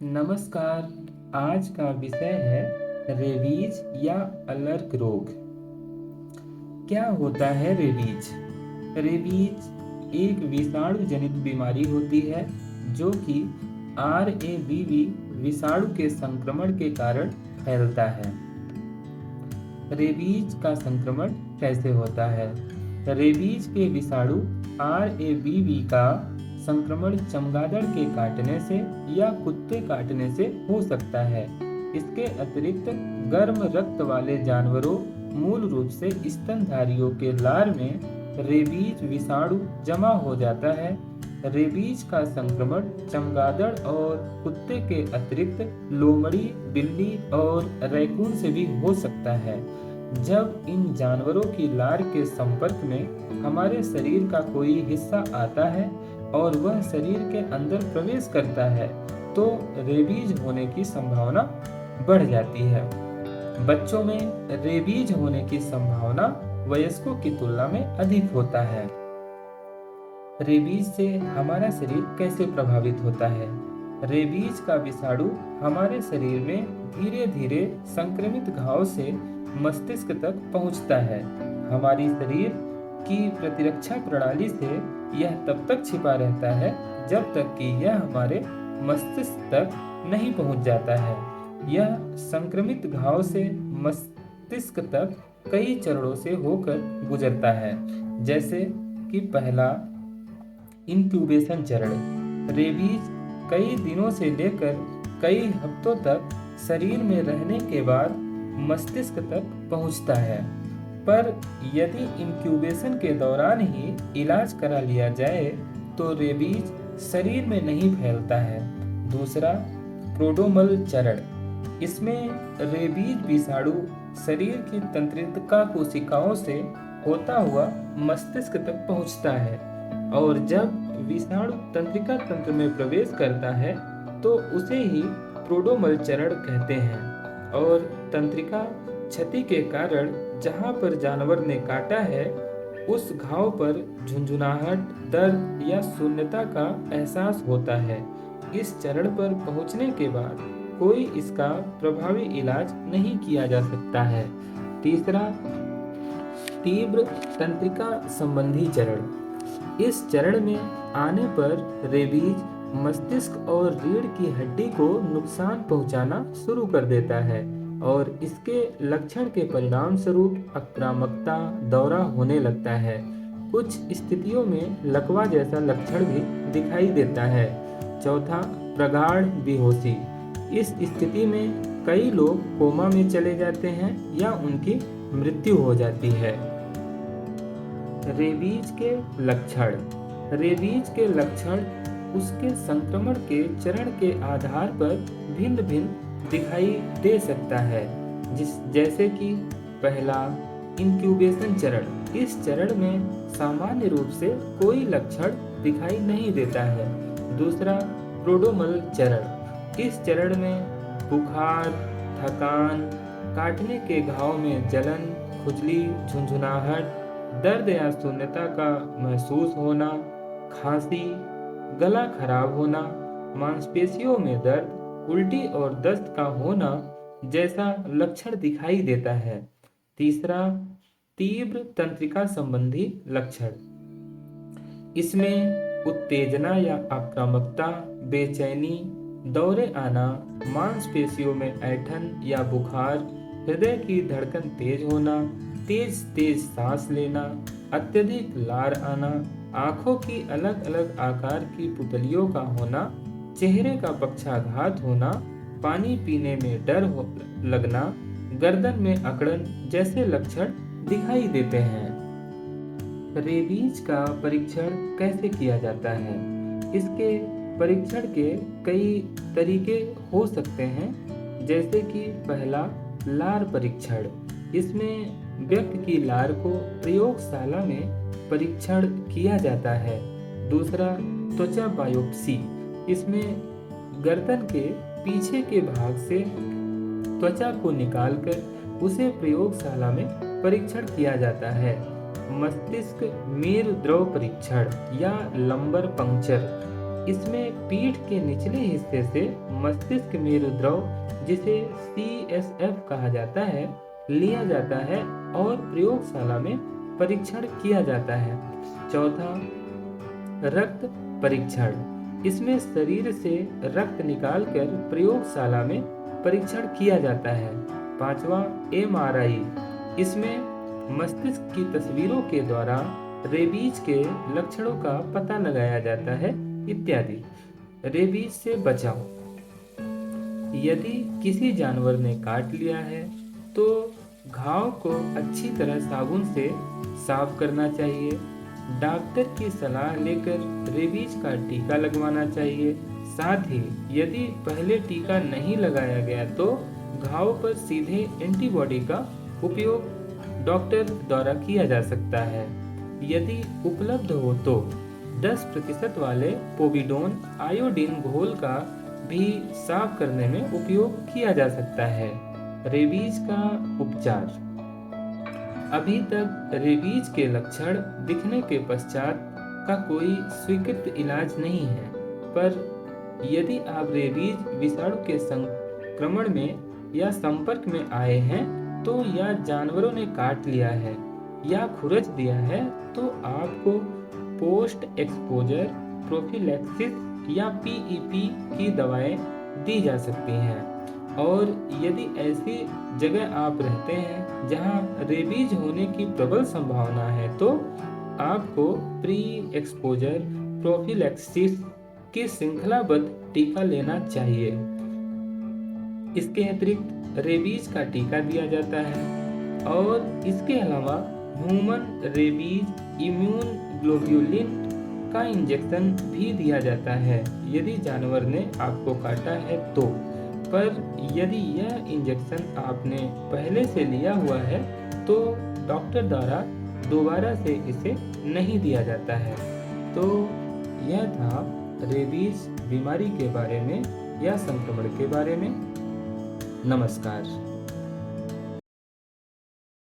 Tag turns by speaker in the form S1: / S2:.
S1: नमस्कार। आज का विषय है रेबीज या अलर्क रोग। क्या होता है रेबीज? रेबीज एक विषाणु जनित बीमारी होती है जो कि आरएबीवी विषाणु के संक्रमण के कारण फैलता है। रेबीज का संक्रमण कैसे होता है? रेबीज के विषाणु आरएबीवी का संक्रमण चमगादड़ के काटने से या कुत्ते काटने से हो सकता है। इसके अतिरिक्त गर्म रक्त वाले जानवरों, मूल रूप से स्तनधारियों के लार में रेबीज विषाणु जमा हो जाता है। रेबीज का संक्रमण चमगादड़ और कुत्ते के अतिरिक्त लोमड़ी, बिल्ली और रैकून से भी हो सकता है। जब इन जानवरों की लार के संपर्क में हमारे शरीर का कोई हिस्सा आता है और वह शरीर के अंदर प्रवेश करता है तो रेबीज होने की संभावना बढ़ जाती है। बच्चों में रेबीज होने की संभावना वयस्कों की तुलना में अधिक होता है। रेबीज से हमारा शरीर कैसे प्रभावित होता है? रेबीज का विषाणु हमारे शरीर में धीरे धीरे संक्रमित घाव से मस्तिष्क तक पहुंचता है। हमारी शरीर की प्रतिरक्षा प्रणाली से यह तब तक छिपा रहता है जब तक कि यह हमारे मस्तिष्क तक नहीं पहुंच जाता है। यह संक्रमित घाव से मस्तिष्क तक कई चरणों से होकर गुजरता है, जैसे कि पहला इंक्यूबेशन चरण। रेबीज कई दिनों से लेकर कई हफ्तों तक शरीर में रहने के बाद मस्तिष्क तक पहुंचता है, पर यदि इंक्यूबेशन के दौरान ही इलाज करा लिया जाए तो रेबीज शरीर में नहीं फैलता है। दूसरा, प्रोड्रोमल चरण। इसमें रेबीज विषाणु शरीर की तंत्रिका कोशिकाओं से होता हुआ मस्तिष्क तक पहुंचता है और जब विषाणु तंत्रिका तंत्र में प्रवेश करता है तो उसे ही प्रोड्रोमल चरण कहते हैं। और तंत्रिका क्षति के कारण जहां पर जानवर ने काटा है उस घाव पर झुंझुनाहट, दर्द या शून्यता का एहसास होता है। इस चरण पर पहुंचने के बाद कोई इसका प्रभावी इलाज नहीं किया जा सकता है। तीसरा, तीव्र तंत्रिका संबंधी चरण। इस चरण में आने पर रेबीज मस्तिष्क और रीढ़ की हड्डी को नुकसान पहुंचाना शुरू कर देता है और इसके लक्षण के परिणाम स्वरूप आक्रामकता, दौरा होने लगता है। कुछ स्थितियों में लकवा जैसा लक्षण भी दिखाई देता है। चौथा, प्रगाढ़ बेहोशी। इस स्थिति में कई लोग कोमा में चले जाते हैं या उनकी मृत्यु हो जाती है। रेबीज के लक्षण। रेबीज के लक्षण उसके संक्रमण के चरण के आधार पर भिन्न भिन्न दिखाई दे सकता है, जैसे कि पहला, इंक्यूबेशन चरण। इस चरण में सामान्य रूप से कोई लक्षण दिखाई नहीं देता है। दूसरा, प्रोड्रोमल चरण। इस चरण में बुखार, थकान, काटने के घाव में जलन, खुजली, झुंझुनाहट, दर्द या शून्यता का महसूस होना, खांसी, गला खराब होना, मांसपेशियों में दर्द, उल्टी और दस्त का होना जैसा लक्षण दिखाई देता है। तीसरा, तीव्र तंत्रिका संबंधी लक्षण। इसमें उत्तेजना या आक्रामकता, बेचैनी, दौरे आना, मांसपेशियों में ऐंठन या बुखार, हृदय की धड़कन तेज होना, तेज तेज सांस लेना, अत्यधिक लार आना, आंखों की अलग अलग आकार की पुतलियों का होना, चेहरे का पक्षाघात होना, पानी पीने में डर लगना, गर्दन में अकड़न जैसे लक्षण दिखाई देते हैं। रेबीज का परीक्षण कैसे किया जाता है? इसके परीक्षण के कई तरीके हो सकते हैं, जैसे कि पहला, लार परीक्षण। इसमें व्यक्ति की लार को प्रयोगशाला में परीक्षण किया जाता है। दूसरा, त्वचा बायोप्सी। इसमें गर्दन के पीछे के भाग से त्वचा को निकालकर उसे प्रयोगशाला में परीक्षण किया जाता है। मस्तिष्क मेरु द्रव परीक्षण या लंबर पंक्चर। इसमें पीठ के निचले हिस्से से मस्तिष्क मेरुद्रव, जिसे CSF कहा जाता है, लिया जाता है और प्रयोगशाला में परीक्षण किया जाता है। चौथा, रक्त परीक्षण। इसमें शरीर से रक्त निकालकर प्रयोगशाला में परीक्षण किया जाता है। पांचवा, MRI। इसमें मस्तिष्क की तस्वीरों के द्वारा रेबीज के लक्षणों का पता लगाया जाता है, इत्यादि। रेबीज से बचाव। यदि किसी जानवर ने काट लिया है तो घाव को अच्छी तरह साबुन से साफ करना चाहिए। डॉक्टर की सलाह लेकर रेबीज का टीका लगवाना चाहिए। साथ ही यदि पहले टीका नहीं लगाया गया तो घाव पर सीधे एंटीबॉडी का उपयोग डॉक्टर द्वारा किया जा सकता है। यदि उपलब्ध हो तो 10% वाले पोविडोन आयोडीन घोल का भी साफ करने में उपयोग किया जा सकता है। रेबीज का उपचार। अभी तक रेबीज के लक्षण दिखने के पश्चात का कोई स्वीकृत इलाज नहीं है, पर यदि आप रेबीज विषाणु के संक्रमण में या संपर्क में आए हैं तो या जानवरों ने काट लिया है या खुरच दिया है तो आपको पोस्ट एक्सपोजर प्रोफिलैक्सिस या PEP की दवाएं दी जा सकती हैं। और यदि ऐसी जगह आप रहते हैं जहां रेबीज होने की प्रबल संभावना है तो आपको प्री एक्सपोजर प्रोफिलैक्सिस की श्रृंखलाबद्ध टीका लेना चाहिए। इसके अतिरिक्त रेबीज का टीका दिया जाता है और इसके अलावा ह्यूमन रेबीज इम्यून ग्लोब्यूलिन का इंजेक्शन भी दिया जाता है यदि जानवर ने आपको काटा है तो। पर यदि यह इंजेक्शन आपने पहले से लिया हुआ है तो डॉक्टर द्वारा दोबारा से इसे नहीं दिया जाता है। तो यह था रेबीज बीमारी के बारे में या संक्रमण के बारे में। नमस्कार।